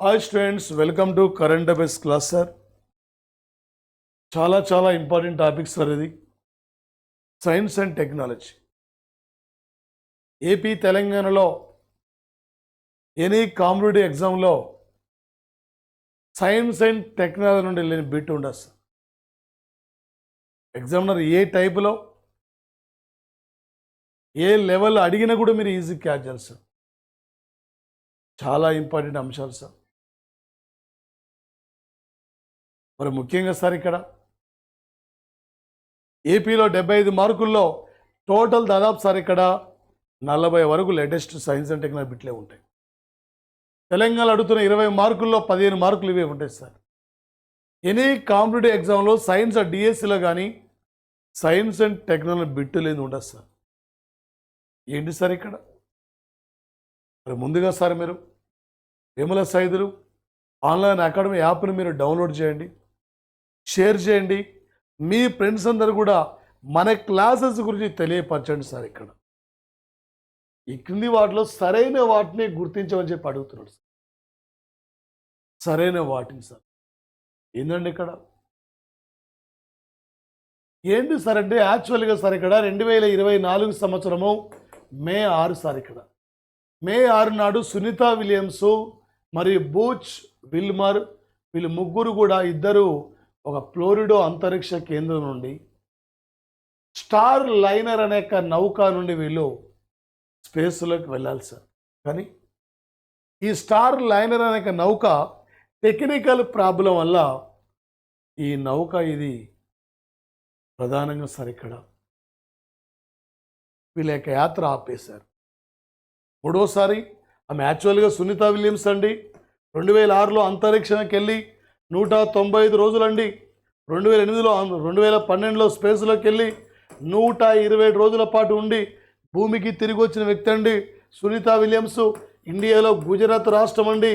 Hi students, welcome to current affairs class sir. చాలా important topics sir. ఇది science and technology. AP తెలంగాణలో any competitive ఎగ్జామ్లో science and technology నుండి వెళ్ళిన bit ఉండదు సార్. ఎగ్జామినర్ ఏ టైపులో ఏ లెవెల్ అడిగినా కూడా మీరు ఈజీ క్యాచ్ చేయాలి సార్. చాలా ఇంపార్టెంట్ అంశాలు సార్. మరి ముఖ్యంగా సార్ ఇక్కడ ఏపీలో 75 మార్కుల్లో టోటల్ దాదాపు సార్ ఇక్కడ 40 వరకు లేటెస్ట్ సైన్స్ అండ్ టెక్నాలజీ బిట్లే ఉంటాయి. తెలంగాణ అడుగుతున్న 20 మార్కుల్లో 15 మార్కులు ఇవే ఉంటాయి సార్. ఎనీ కాంపిటేటివ్ ఎగ్జామ్లో సైన్స్ డిఎస్సిలో కానీ సైన్స్ అండ్ టెక్నాలజీ బిట్టు లేదు ఉండదు సార్. ఏంటి సార్ ఇక్కడ? మరి ముందుగా సార్ మీరు వేముల సైదులు ఆన్లైన్ అకాడమీ యాప్ని మీరు డౌన్లోడ్ చేయండి, షేర్ చేయండి. మీ ఫ్రెండ్స్ అందరూ కూడా మన క్లాసెస్ గురించి తెలియపరచండి సార్. ఇక్కడ ఈ క్రింది వాటిలో సరైన వాటిని గుర్తించమని చెప్పి అడుగుతున్నాడు సార్. సరైన వాటిని సార్ ఏంటండి ఇక్కడ? ఏంటి సార్ అంటే యాక్చువల్గా సార్ ఇక్కడ 2024 సంవత్సరము మే 6 సార్. ఇక్కడ మే 6 నాడు సునీత విలియమ్స్ మరియు బూచ్ విల్మర్ వీళ్ళు ముగ్గురు కూడా ఇద్దరు ఒక ఫ్లోరిడో అంతరిక్ష కేంద్రం నుండి స్టార్ లైనర్ అనే నౌక నుండి వీళ్ళు స్పేస్లోకి వెళ్ళాలి సార్. కానీ ఈ స్టార్ లైనర్ అనే నౌక టెక్నికల్ ప్రాబ్లం వల్ల ఈ నౌక ఇది ప్రధానంగా సార్ ఇక్కడ వీళ్ళ యొక్క యాత్ర ఆపేశారు. మూడోసారి ఆమె యాక్చువల్గా సునీత విలియమ్స్ అండి 2006లో అంతరిక్షానికి వెళ్ళి 195 రోజులండి. 2008లో 2012లో స్పేస్లోకి వెళ్ళి 127 రోజుల పాటు ఉండి భూమికి తిరిగి వచ్చిన వ్యక్తి అండి సునీత విలియమ్స్. ఇండియాలో గుజరాత్ రాష్ట్రం అండి.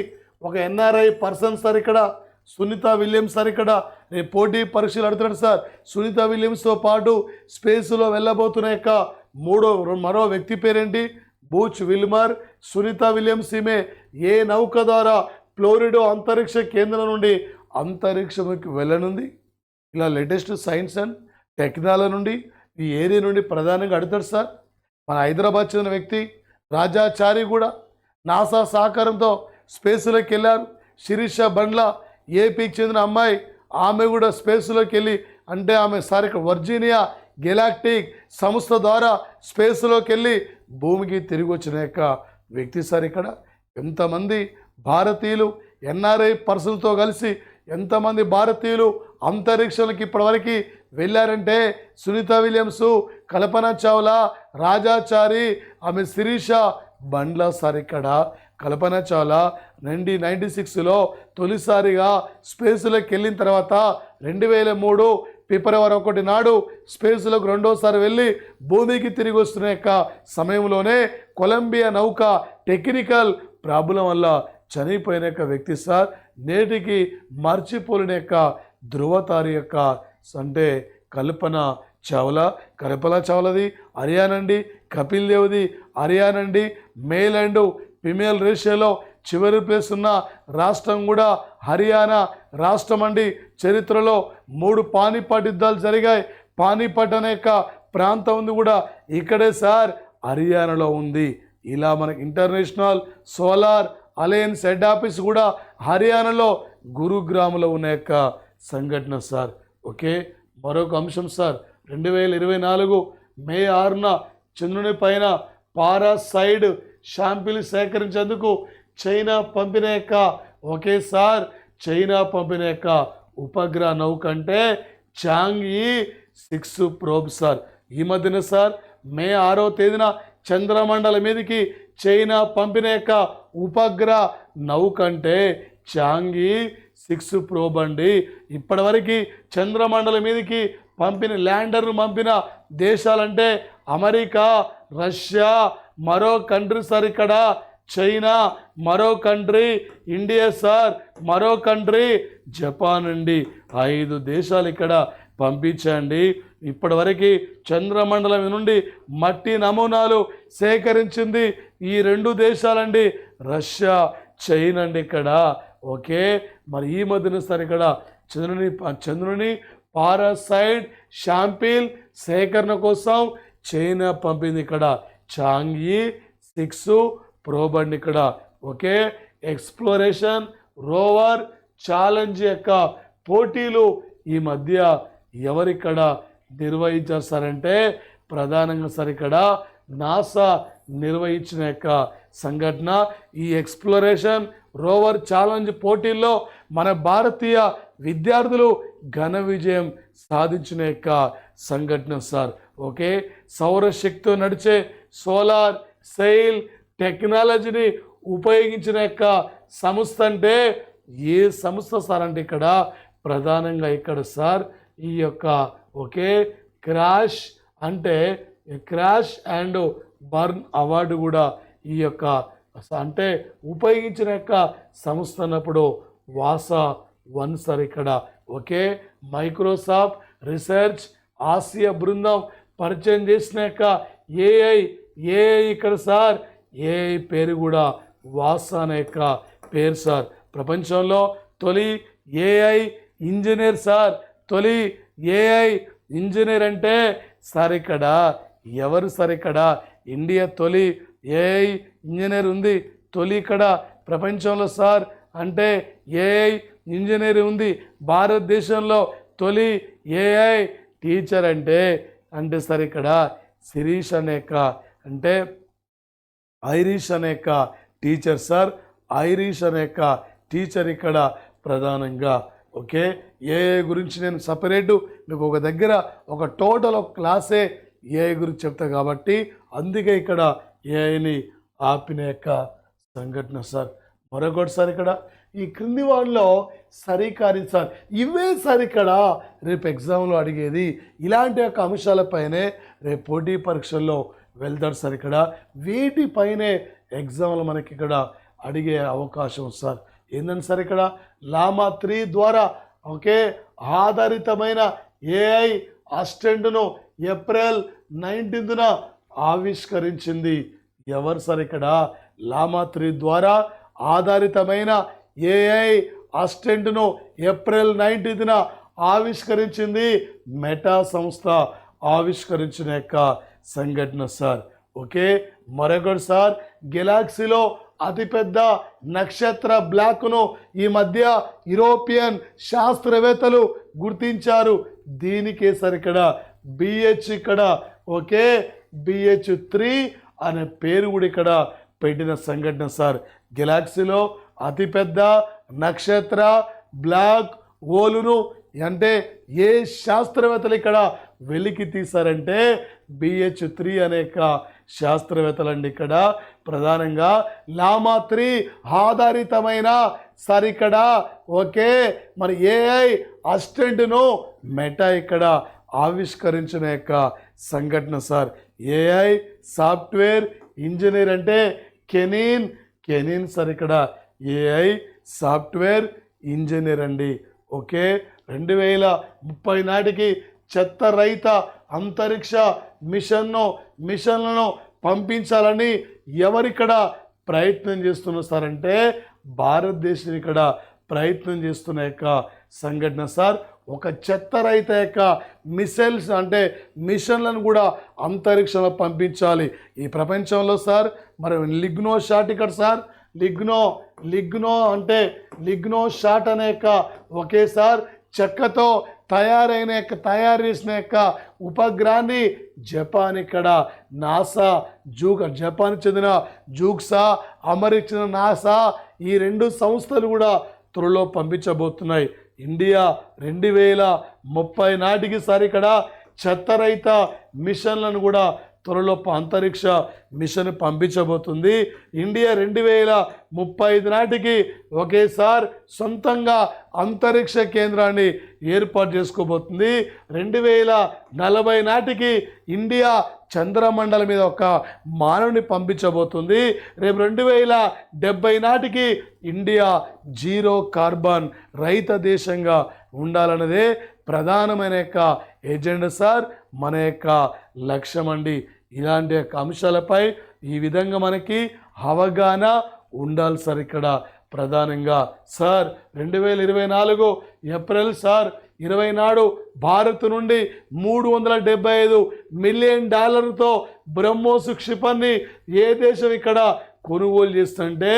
ఒక ఎన్ఆర్ఐ పర్సన్ సార్ ఇక్కడ సునీత విలియమ్స్ సార్. ఇక్కడ నేను పోటీ పరీక్షలు అడుగుతున్నాడు సార్. సునీత విలియమ్స్తో పాటు స్పేస్లో వెళ్ళబోతున్న యొక్క మరో వ్యక్తి పేరేంటి? Booch Wilmar. సునీత విలియమ్స్ ఈమె ఏ నౌక ద్వారా ఫ్లోరిడో అంతరిక్ష కేంద్రం నుండి అంతరిక్షంకి వెళ్ళనుంది? ఇలా లేటెస్ట్ సైన్స్ అండ్ టెక్నాలజీ నుండి ఈ ఏరియా నుండి ప్రధానంగా అడుగుతాడు సార్. మన హైదరాబాద్ చెందిన వ్యక్తి రాజాచారి కూడా నాసా సహకారంతో స్పేస్లోకి వెళ్ళారు. శిరీష బండ్ల ఏపీకి చెందిన అమ్మాయి, ఆమె కూడా స్పేస్లోకి వెళ్ళి అంటే ఆమె సార్ ఇక్కడ వర్జీనియా గెలాక్టిక్ సంస్థ ద్వారా స్పేస్లోకి వెళ్ళి భూమికి తిరిగి వచ్చిన యొక్క వ్యక్తి సార్. ఇక్కడ ఎంతమంది భారతీయులు ఎన్ఆర్ఐ పర్సన్తో కలిసి ఎంతమంది భారతీయులు అంతరిక్షానికి ఇప్పటివరకు వెళ్ళారంటే సునీత విలియమ్స్, కల్పన చావ్లా, రాజాచారి, ఆమె శిరీష బండ్ల సార్. ఇక్కడ కల్పన చావ్లా 1996లో తొలిసారిగా స్పేస్లోకి వెళ్ళిన తర్వాత 2003 ఫిబ్రవరి 1 నాడు స్పేస్లోకి రెండోసారి వెళ్ళి భూమికి తిరిగి వస్తున్న యొక్క సమయంలోనే కొలంబియా నౌక టెక్నికల్ ప్రాబ్లం వల్ల చనిపోయిన యొక్క వ్యక్తి సార్. నేటికి మర్చిపోలేని యొక్క ధృవతారి యొక్క అంటే కల్పన చావ్లాది హర్యానా అండి. కపిల్ దేవ్ది హర్యానా అండి. మేల్ అండ్ ఫిమేల్ రేషియోలో చివరి ప్లేస్ ఉన్న రాష్ట్రం కూడా హర్యానా రాష్ట్రం అండి. చరిత్రలో 3 పానిపట్ యుద్ధాలు జరిగాయి. పానిపట్ అనే యొక్క ప్రాంతం ఉంది కూడా ఇక్కడే సార్ హర్యానాలో ఉంది. ఇలా మనకి international solar alliance head office కూడా హర్యానాలో గురుగ్రామ్లో ఉన్న యొక్క సంఘటన సార్. ఓకే, మరొక అంశం సార్. 2024 మే 6న చంద్రుని పైన పారాసైడ్ శాంపిల్ సేకరించేందుకు చైనా పంపిన యొక్క ఒకేసారి చైనా పంపిన యొక్క ఉపగ్రహ నౌక అంటే చాంగ్ఈ 6 ప్రోబ్ సార్. ఈ మధ్యన సార్ మే 6వ తేదీన చంద్రమండలం మీదకి చైనా పంపిన యొక్క ఉపగ్రహ నౌక అంటే చాంగ్ఈ 6 ప్రోబ్ అండి. ఇప్పటివరకు చంద్రమండలం మీదకి పంపిన ల్యాండర్ను పంపిన దేశాలంటే అమెరికా, రష్యా, మరో కంట్రీ సార్ ఇక్కడ చైనా, మరో కంట్రీ ఇండియా సార్, మరో కంట్రీ జపాన్ అండి. 5 దేశాలు ఇక్కడ పంపించండి. ఇప్పటివరకు చంద్రమండలం నుండి మట్టి నమూనాలు సేకరించింది ఈ 2 దేశాలండి, రష్యా, చైనా అండి. ఇక్కడ ఓకే. మరి ఈ మధ్యన సార్ ఇక్కడ చంద్రుని పారాసైట్ శాంపిల్ సేకరణ కోసం చైనా పంపింది ఇక్కడ చాంగ్యీ 6 ప్రోబ్ ఇక్కడ. ఓకే. ఎక్స్ప్లోరేషన్ రోవర్ ఛాలెంజ్ యొక్క పోటీలు ఈ మధ్య ఎవరిక్కడ నిర్వహించారు సార్ అంటే ప్రధానంగా సార్ ఇక్కడ నాసా నిర్వహించిన యొక్క సంఘటన. ఈ ఎక్స్ప్లోరేషన్ రోవర్ ఛాలెంజ్ పోటీల్లో మన భారతీయ విద్యార్థులు ఘన విజయం సాధించిన యొక్క సంఘటన సార్. ఓకే. సౌరశక్తితో నడిచే సోలార్ సెయిల్ టెక్నాలజీని ఉపయోగించిన యొక్క సంస్థ అంటే ఏ సంస్థ సార్ అంటే ఇక్కడ ప్రధానంగా ఇక్కడ సార్ ఈ యొక్క okay crash and burn award కూడా ఈ యొక్క అంటే ఉపయోగించిన యొక్క సంస్థ అన్నప్పుడు వాసా 1 సార్ ఇక్కడ. ఓకే. మైక్రోసాఫ్ట్ రీసెర్చ్ ఆసియా బృందం పరిచయం చేసిన యొక్క ఏఐ ఇక్కడ సార్ ఏఐ పేరు కూడా వాసా అనే యొక్క పేరు సార్. ప్రపంచంలో తొలి ఏఐ ఇంజనీర్ సార్. తొలి ఏఐ ఇంజనీర్ అంటే సార్ ఇక్కడ ఎవరు సార్ ఇక్కడ ఇండియా తొలి ఏఐ ఇంజనీర్ ఉంది. తొలి ఇక్కడ ప్రపంచంలో సార్ అంటే ఏఐ ఇంజనీర్ ఉంది. భారతదేశంలో తొలి ఏఐ టీచర్ అంటే సార్ ఇక్కడ శిరీష్ అనేక అంటే ఐరిష్ అనేక టీచర్ సార్. ఐరిష్ అనేక టీచర్ ఇక్కడ ప్రధానంగా. ఓకే. ఏఐ గురించి నేను సపరేటు మీకు ఒక దగ్గర ఒక టోటల్ ఒక క్లాసే ఏఐ గురించి చెప్తా కాబట్టి అందుకే ఇక్కడ ఏఐని ఆపిన యొక్క సంఘటన సార్. మరొకటి సార్ ఇక్కడ ఈ క్రింది వాళ్ళలో సరికాని సార్ ఇవే సార్ ఇక్కడ రేపు ఎగ్జామ్లో అడిగేది ఇలాంటి యొక్క అంశాలపైనే రేపు పోటీ పరీక్షల్లో వెళ్తారు సార్. ఇక్కడ వీటిపైనే ఎగ్జామ్లో మనకి ఇక్కడ అడిగే అవకాశం సార్. ఏంటంటే సార్ ఇక్కడ లామా 3 ద్వారా ఓకే ఆధారితమైన ఏఐ అసిస్టెంట్ను ఏప్రిల్ 19న ఆవిష్కరించింది ఎవరు సార్ ఇక్కడ లామా 3 ద్వారా ఆధారితమైన ఏఐ అసిస్టెంట్ను ఏప్రిల్ 19న ఆవిష్కరించింది మెటా సంస్థ ఆవిష్కరించిన యొక్క సంఘటన సార్. ఓకే. మరొకటి సార్ గెలాక్సీలో అతిపెద్ద నక్షత్ర బ్లాక్ను ఈ మధ్య యూరోపియన్ శాస్త్రవేత్తలు గుర్తించారు. దీనికే సార్ ఇక్కడ బిహెచ్ ఇక్కడ ఓకే BH3 అనే పేరు కూడా ఇక్కడ పెట్టిన సంఘటన సార్. గెలాక్సీలో అతిపెద్ద నక్షత్ర బ్లాక్ హోలును అంటే ఏ శాస్త్రవేత్తలు ఇక్కడ వెలికి తీశారంటే BH3 అనేక శాస్త్రవేత్తలండి. ఇక్కడ ప్రధానంగా లామా 3 ఆధారితమైన సార్ ఇక్కడ ఓకే మరి ఏఐ అసిస్టెంట్ను మెటా ఇక్కడ ఆవిష్కరించిన యొక్క సంఘటన సార్. ఏఐ సాఫ్ట్వేర్ ఇంజనీర్ అంటే కెనిన్ సార్ ఇక్కడ ఏఐ సాఫ్ట్వేర్ ఇంజనీర్ అండి. ఓకే. 2030 నాటికి చెత్త రహిత అంతరిక్ష మిషన్లను పంపించాలని ఎవరిక్కడ ప్రయత్నం చేస్తున్నారు సార్ అంటే భారతదేశం ఇక్కడ ప్రయత్నం చేస్తున్న యొక్క సంఘటన సార్. ఒక చెత్త రహిత యొక్క మిసైల్స్ అంటే మిషన్లను కూడా అంతరిక్షంలో పంపించాలి ఈ ప్రపంచంలో సార్. మరి లిగ్నో షాట్ ఇక్కడ సార్ లిగ్నో అంటే లిగ్నో షాట్ అనే యొక్క ఒకేసారి చెక్కతో తయారు చేసిన యొక్క ఉపగ్రహాన్ని జపాన్ ఇక్కడ నాసా జపాన్ చెందిన జూక్సా అమెరికా చెందిన నాసా ఈ 2 సంస్థలు కూడా త్వరలో పంపించబోతున్నాయి. ఇండియా 2030 నాటికి సార్ ఇక్కడ చెత్తరహిత మిషన్లను కూడా త్వరలో అంతరిక్ష మిషన్ పంపించబోతుంది. ఇండియా 2035 నాటికి ఒకేసారి సొంతంగా అంతరిక్ష కేంద్రాన్ని ఏర్పాటు చేసుకోబోతుంది. 2040 నాటికి ఇండియా చంద్రమండలం మీద ఒక మానవుని పంపించబోతుంది. రేపు 2070 నాటికి ఇండియా జీరో కార్బన్ రహిత దేశంగా ఉండాలన్నదే ప్రధానమైన యొక్క ఎజెండా సార్, మన యొక్క లక్ష్యం అండి. ఇలాంటి యొక్క అంశాలపై ఈ విధంగా మనకి అవగాహన ఉండాలి సార్. ఇక్కడ ప్రధానంగా సార్ 2024 ఏప్రిల్ 20 నాడు భారత్ నుండి $375 మిలియన్ బ్రహ్మోస్ క్షిపణిని ఏ దేశం ఇక్కడ కొనుగోలు చేస్తుంటే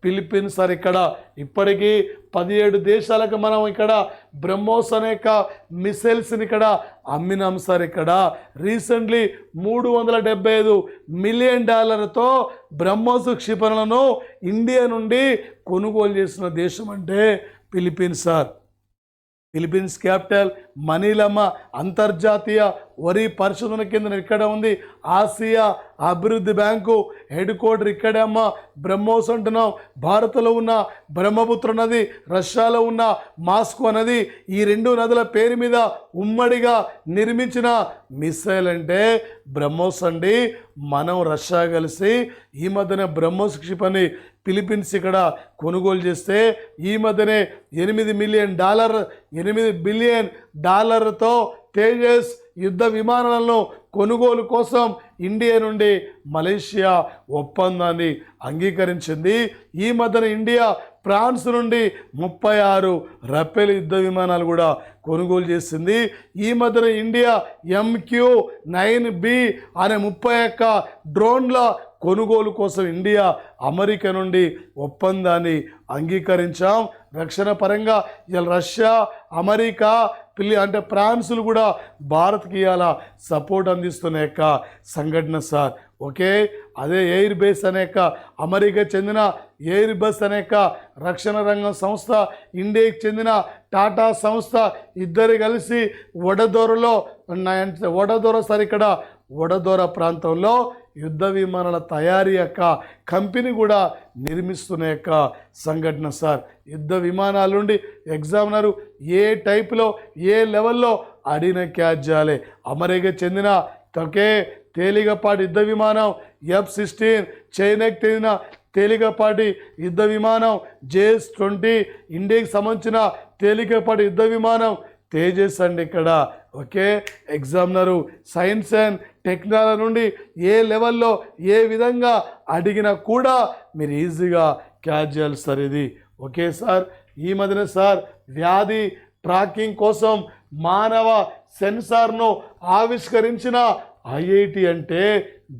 ఫిలిప్పీన్స్ సార్. ఇక్కడ ఇప్పటికీ 17 దేశాలకు మనం ఇక్కడ బ్రహ్మోస్ అనేక మిసైల్స్ని ఇక్కడ అమ్మినాం సార్. ఇక్కడ రీసెంట్లీ $375 మిలియన్ బ్రహ్మోస్ క్షిపణులను ఇండియా నుండి కొనుగోలు చేసిన దేశం అంటే ఫిలిప్పీన్స్ సార్. ఫిలిప్పీన్స్ క్యాపిటల్ మనీలమ్మ. అంతర్జాతీయ వరి పరిశోధన కేంద్రం ఇక్కడ ఉంది. ఆసియా అభివృద్ధి బ్యాంకు హెడ్ క్వార్టర్ ఇక్కడే అమ్మ. బ్రహ్మోస్ అంటున్నాం. భారత్లో ఉన్న బ్రహ్మపుత్ర నది, రష్యాలో ఉన్న మాస్కో నది, ఈ 2 నదుల పేరు మీద ఉమ్మడిగా నిర్మించిన మిసైల్ అంటే బ్రహ్మోస్ అండి. మనం రష్యా కలిసి ఈ మధ్యన బ్రహ్మోస్ క్షిపణి ఫిలిప్పీన్స్ ఇక్కడ కొనుగోలు చేస్తే ఈ మధ్యనే $8 బిలియన్ తేజస్ యుద్ధ విమానాలను కొనుగోలు కోసం ఇండియా నుండి మలేషియా ఒప్పందాన్ని అంగీకరించింది. ఈ మధ్యన ఇండియా ఫ్రాన్స్ నుండి 36 రఫేల్ యుద్ధ విమానాలు కూడా కొనుగోలు చేసింది. ఈ మధ్యన ఇండియా MQ-9B అనే 31 డ్రోన్ల కొనుగోలు కోసం ఇండియా అమెరికా నుండి ఒప్పందాన్ని అంగీకరించాం. రక్షణ పరంగా ఇలా రష్యా, అమెరికా, అంటే ఫ్రాన్స్లు కూడా భారత్కి ఇవాళ సపోర్ట్ అందిస్తున్న యొక్క సంఘటన సార్. ఓకే, అదే ఎయిర్ బేస్ అనేక అమెరికా చెందిన ఎయిర్ బస్ అనేక రక్షణ రంగం సంస్థ, ఇండియాకి చెందిన టాటా సంస్థ ఇద్దరు కలిసి వడదొర సార్ ఇక్కడ వడదొర ప్రాంతంలో యుద్ధ విమానాల తయారీ యొక్క కంపెనీ కూడా నిర్మిస్తున్న యొక్క సంఘటన సార్. యుద్ధ విమానాల నుండి ఎగ్జామినరు ఏ టైపులో ఏ లెవెల్లో అడిగిన క్యాచ్ చేయాలి. అమెరికా చెందిన ఒకే తేలికపాటి యుద్ధ విమానం F-16, చైనాకి చెందిన తేలికపాటి యుద్ధ విమానం JS-20, ఇండియాకి సంబంధించిన తేలికపాటి యుద్ధ విమానం తేజస్ అండి ఇక్కడ. Okay, examiner science and technology నుండి ఏ లెవెల్లో ఏ విధంగా అడిగినా కూడా మీరు ఈజీగా క్యాచ్ చేయాలి సార్ ఇది. ఓకే సార్, ఈ మధ్యన సార్ వ్యాధి ట్రాకింగ్ కోసం మానవ సెన్సార్ను ఆవిష్కరించిన IIT అంటే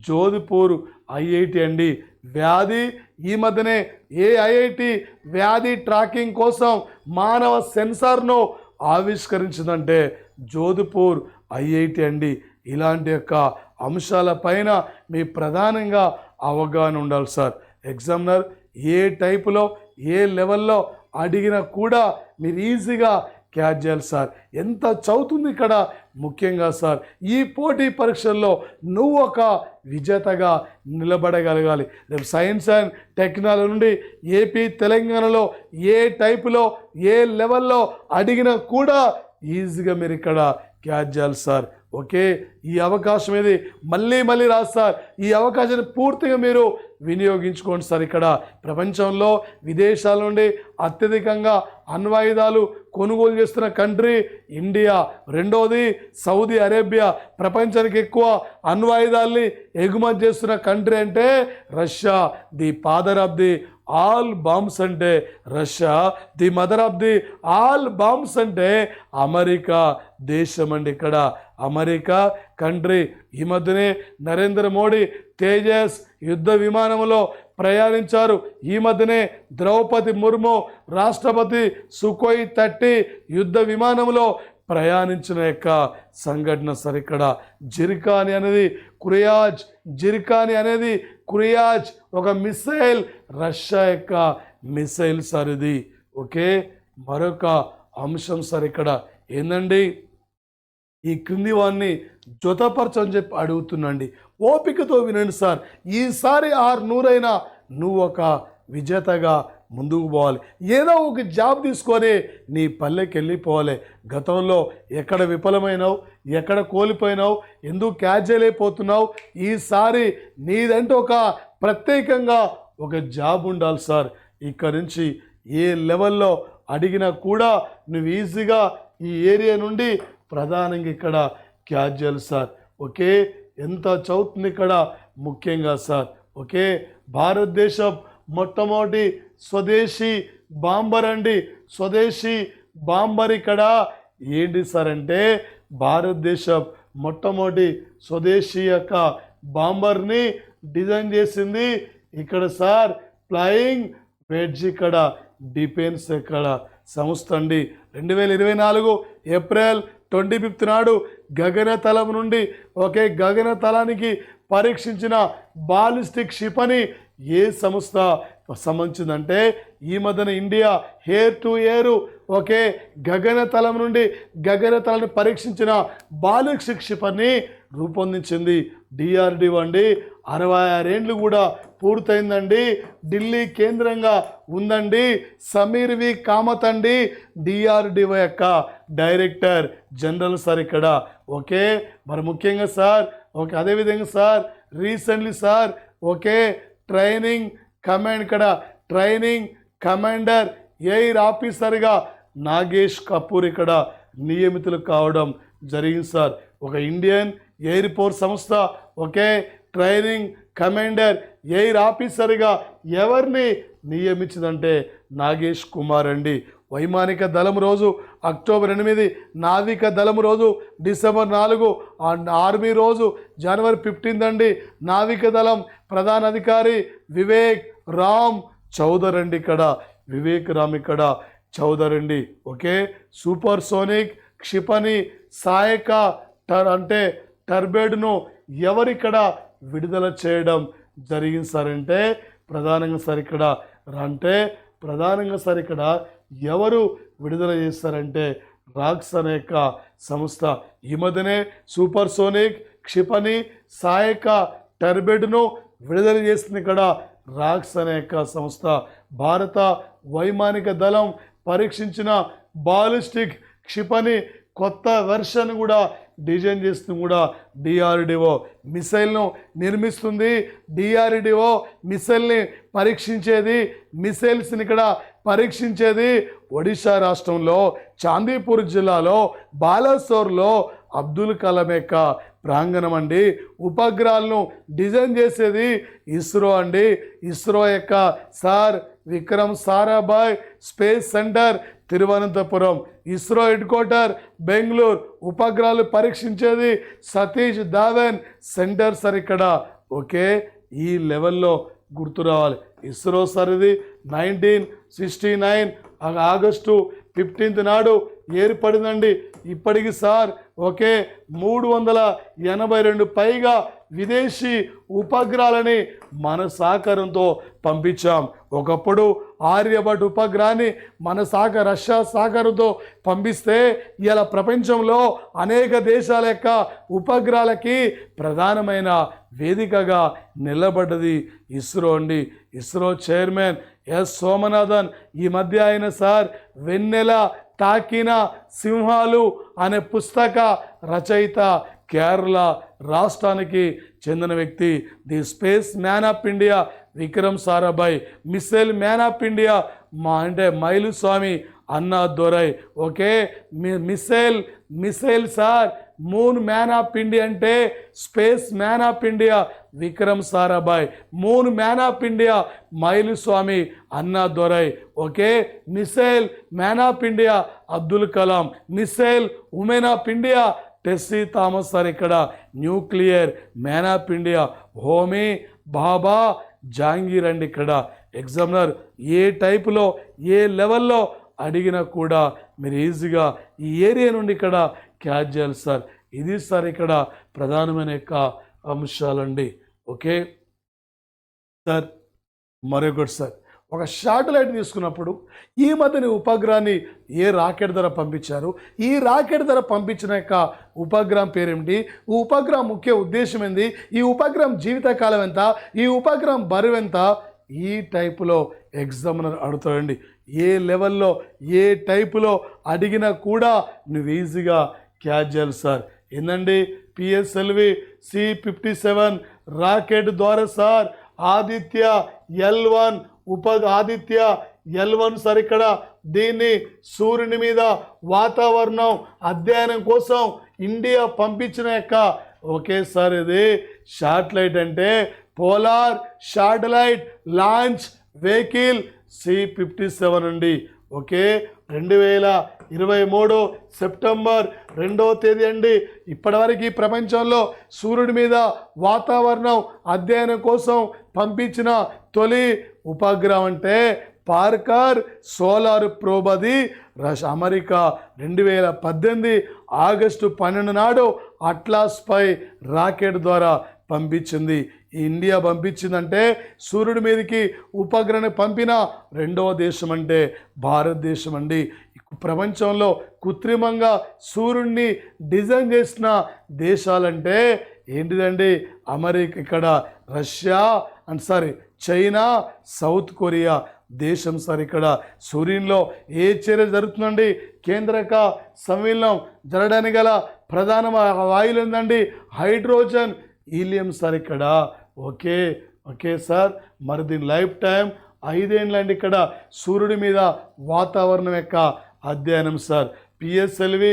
జోధ్పూర్ IIT అండి. వ్యాధి ఈ మధ్యనే ఏ IIT వ్యాధి ట్రాకింగ్ కోసం మానవ సెన్సార్ను ఆవిష్కరించిందంటే జోధ్పూర్ IIT అండి. ఇలాంటి యొక్క అంశాలపైన మీ ప్రధానంగా అవగాహన ఉండాలి సార్. ఎగ్జామినర్ ఏ టైపులో ఏ లెవెల్లో అడిగినా కూడా మీరు ఈజీగా క్యాచ్ చేయాలి సార్. ఎంత చదువుతుంది ఇక్కడ ముఖ్యంగా సార్ ఈ పోటీ పరీక్షల్లో నువ్వు ఒక విజేతగా నిలబడగలగాలి. రేపు సైన్స్ అండ్ టెక్నాలజీ నుండి ఏపీ తెలంగాణలో ఏ టైపులో ఏ లెవెల్లో అడిగినా కూడా ఈజీగా మీరు ఇక్కడ క్యాచ్ చేయాలి సార్. ఓకే, ఈ అవకాశం ఇది మళ్ళీ రాదు సార్. ఈ అవకాశాన్ని పూర్తిగా మీరు వినియోగించుకోండి సార్. ఇక్కడ ప్రపంచంలో విదేశాల నుండి అత్యధికంగా అణ్వాయుధాలు కొనుగోలు చేస్తున్న కంట్రీ ఇండియా. రెండోది సౌదీ అరేబియా. ప్రపంచానికి ఎక్కువ అణ్వాయుధాలని ఎగుమతి చేస్తున్న కంట్రీ అంటే Russia. The father of the all bombs అంటే Russia. The mother of the all bombs అంటే అమెరికా దేశం అండి. ఇక్కడ అమెరికా కంట్రీ. ఈ మధ్యనే నరేంద్ర మోడీ తేజస్ యుద్ధ విమానంలో ప్రయాణించారు. ఈ మధ్యనే ద్రౌపది ముర్ము రాష్ట్రపతి సుఖోయ్ 30 యుద్ధ విమానంలో ప్రయాణించిన యొక్క సంఘటన సార్. ఇక్కడ జిర్కాని అనేది కురియాజ్ ఒక మిసైల్, రష్యా యొక్క మిసైల్ సార్ ఇది. ఓకే, మరొక అంశం సార్ ఇక్కడ ఏందండి, ఈ క్రింది వాడిని జతపరచని చెప్పి అడుగుతున్నాండి. ఓపికతో వినండి సార్. ఈసారి 600 నువ్వు ఒక విజేతగా ముందుకు పోవాలి. ఏదో ఒక జాబ్ తీసుకొని నీ పల్లెకి వెళ్ళిపోవాలి. గతంలో ఎక్కడ విఫలమైనావు, ఎక్కడ కోల్పోయినావు, ఎందుకు క్యాచ్ చేయలేకపోతున్నావు, ఈసారి నీదంటే ఒక ప్రత్యేకంగా ఒక జాబ్ ఉండాలి సార్. ఇక్కడి నుంచి ఏ లెవెల్లో అడిగినా కూడా నువ్వు ఈజీగా ఈ ఏరియా నుండి ప్రధానంగా ఇక్కడ క్యాచ్ చేయాలి సార్. ఓకే, ఎంత చదువుతుంది ఇక్కడ ముఖ్యంగా సార్. ఓకే, భారతదేశం మొట్టమొదటి స్వదేశీ బాంబర్ అండి, స్వదేశీ బాంబర్ ఇక్కడ ఏంటి సార్ అంటే భారతదేశం మొట్టమొదటి స్వదేశీ యొక్క బాంబర్ని డిజైన్ చేసింది ఇక్కడ సార్. ఫ్లయింగ్ వెడ్జ్ ఇక్కడ డిఫెన్స్ ఇక్కడ సంస్థ అండి. 2024 ఏప్రిల్ 25 నాడు గగనతలం నుండి గగనతలానికి పరీక్షించిన బాలిస్టిక్ క్షిపణి ఏ సంస్థ సంబంధించిందంటే ఈ మధ్యన ఇండియా ఎయిర్ టు ఎయిర్ గగనతలం నుండి గగనతలాన్ని పరీక్షించిన బాలిస్టిక్ క్షిపణిని రూపొందించింది డిఆర్డిఓ అండి. 66 ఏండ్లు కూడా పూర్తయిందండి. ఢిల్లీ కేంద్రంగా ఉందండి. సమీర్ వి కామత్ అండి డిఆర్డిఓ యొక్క డైరెక్టర్ జనరల్ సార్ ఇక్కడ. మరి ముఖ్యంగా సార్ అదేవిధంగా sir recently sir training command ఇక్కడ ట్రైనింగ్ కమాండర్ ఎయిర్ ఆఫీసర్గా నాగేష్ కపూర్ ఇక్కడ నియమితులు కావడం జరిగింది సార్. ఇండియన్ ఎయిర్ ఫోర్స్ సంస్థ ట్రైనింగ్ కమాండర్ ఎయిర్ ఆఫీసర్గా ఎవరిని నియమించిందంటే నాగేష్ కుమార్ అండి. వైమానిక దళం రోజు అక్టోబర్ 8, నావిక దళం రోజు డిసెంబర్ 4, ఆర్మీ రోజు జనవరి 15 అండి. నావిక దళం ప్రధాన అధికారి వివేక్ రామ్ చౌదర్ అండి ఇక్కడ వివేక్ రామ్ ఇక్కడ చౌదర్ అండి. సూపర్ సోనిక్ క్షిపణి సాయక టర్బైడ్ను ఎవరిక్కడ విడుదల చేయడం జరిగింది సార్ అంటే ప్రధానంగా సార్ ఇక్కడ ఎవరు విడుదల చేస్తారంటే రాక్స్ అనే యొక్క సంస్థ ఈ మధ్యనే సూపర్ సోనిక్ క్షిపణి సాయక టర్బైడ్ను విడుదల చేస్తుంది ఇక్కడ రాక్స్ అనే యొక్క సంస్థ. భారత వైమానిక దళం పరీక్షించిన బాలిస్టిక్ క్షిపణి కొత్త వెర్షన్ కూడా డిజైన్ చేస్తుంది కూడా డిఆర్డిఓ. మిసైల్ను నిర్మిస్తుంది డిఆర్డిఓ. మిసైల్ని పరీక్షించేది మిసైల్స్ని ఇక్కడ పరీక్షించేది ఒడిశా రాష్ట్రంలో చాందీపూర్ జిల్లాలో బాలాసోర్లో అబ్దుల్ కలాం యొక్క ప్రాంగణం అండి. ఉపగ్రహాలను డిజైన్ చేసేది ఇస్రో అండి. ఇస్రో యొక్క sir Vikram Sarabhai space centre Thiruvananthapuram, ISRO head quarter Bengaluru, ఉపగ్రహాలు పరీక్షించేది సతీష్ ధావన్ సెంటర్ సార్ ఇక్కడ. ఈ లెవెల్లో గుర్తు రావాలి. ఇస్రో సార్ ఇది 1969 ఆగస్టు 15 నాడు ఏర్పడిందండి. ఇప్పటికి సార్ 382 పైగా విదేశీ ఉపగ్రహాలని మన సహకారంతో పంపించాం. ఒకప్పుడు ఆర్యభట్ ఉపగ్రహాన్ని మన రష్యా సహకారంతో పంపిస్తే ఇలా ప్రపంచంలో అనేక దేశాల యొక్క ఉపగ్రహాలకి ప్రధానమైన వేదికగా నిలబడ్డది ఇస్రో అండి. ఇస్రో చైర్మన్ ఎస్ సోమనాథన్ ఈ మధ్య ఆయన సార్ వెన్నెల తాకిన సింహాలు అనే పుస్తక రచయిత, కేరళ రాష్ట్రానికి చెందిన వ్యక్తి. The space man of India Vikram Sarabhai, missile man of India Mylswamy Anna Durai. Missile sir moon man of India అంటే space man of India Vikram Sarabhai, moon man of India Mylswamy Anna Durai. Missile man of India Abdul Kalam, missile women of India Tessy Thomas sir ఇక్కడ. Nuclear man of India Homi Bhabha Jehangir అండి ఇక్కడ. Examiner ఏ టైపులో ఏ లెవెల్లో అడిగినా కూడా మీరు ఈజీగా ఈ ఏరియా నుండి ఇక్కడ క్యాచ్ చేయాలి సార్. ఇది సార్ ఇక్కడ ప్రధానమైన యొక్క అంశాలండి. సార్ మరొకటి సార్, ఒక శాటిలైట్ తీసుకున్నప్పుడు ఈ మధ్యన ఉపగ్రహాన్ని ఏ రాకెట్ ద్వారా పంపించారు, ఈ రాకెట్ ద్వారా పంపించిన యొక్క ఉపగ్రహం పేరేమిటి, ఈ ఉపగ్రహం ముఖ్య ఉద్దేశం ఏంది, ఈ ఉపగ్రహం జీవితకాలం ఎంత, ఈ ఉపగ్రహం బరువు ఎంత, ఈ టైపులో ఎగ్జామినర్ అడుగుతాడండి. ఏ లెవెల్లో ఏ టైపులో అడిగినా కూడా నువ్వు ఈజీగా క్యాచ్ చేయాలి సార్. ఏందండి పిఎస్ఎల్వి C-57 రాకెట్ ద్వారా sir Aditya L1 Aditya L1 sir ఇక్కడ దీన్ని సూర్యుని మీద వాతావరణం అధ్యయనం కోసం ఇండియా పంపించిన యొక్క ఒకేసారి ఇది శాటిలైట్ అంటే polar satellite launch vehicle C57 అండి. ఓకే, 2023 సెప్టెంబర్ 2వ తేదీ అండి. ఇప్పటివరకు ప్రపంచంలో సూర్యుడి మీద వాతావరణం అధ్యయనం కోసం పంపించిన తొలి ఉపగ్రహం అంటే పార్కర్ సోలార్ ప్రోబ్. అది అమెరికా 2018 ఆగస్టు 12 నాడు అట్లాస్ పై రాకెట్ ద్వారా పంపించింది. ఇండియా పంపించిందంటే సూర్యుడి మీదకి ఉపగ్రహాన్ని పంపిన రెండవ దేశం అంటే భారతదేశం అండి. ప్రపంచంలో కృత్రిమంగా సూర్యుడిని డిజైన్ చేసిన దేశాలంటే ఏంటిదండి? అమెరికా, ఇక్కడ రష్యా చైనా, సౌత్ కొరియా దేశం సార్. ఇక్కడ సూర్యునిలో ఏ చర్య జరుగుతుందండి? కేంద్రక సంవిలనం జరగడానికి గల ప్రధాన వాయువులు ఏంటండి? హైడ్రోజన్, హీలియం సార్ ఇక్కడ. ఓకే సార్, మరి దీని లైఫ్ టైం 5 ఏండ్లండి. ఇక్కడ సూర్యుడి మీద వాతావరణం యొక్క అధ్యయనం సార్. PSLV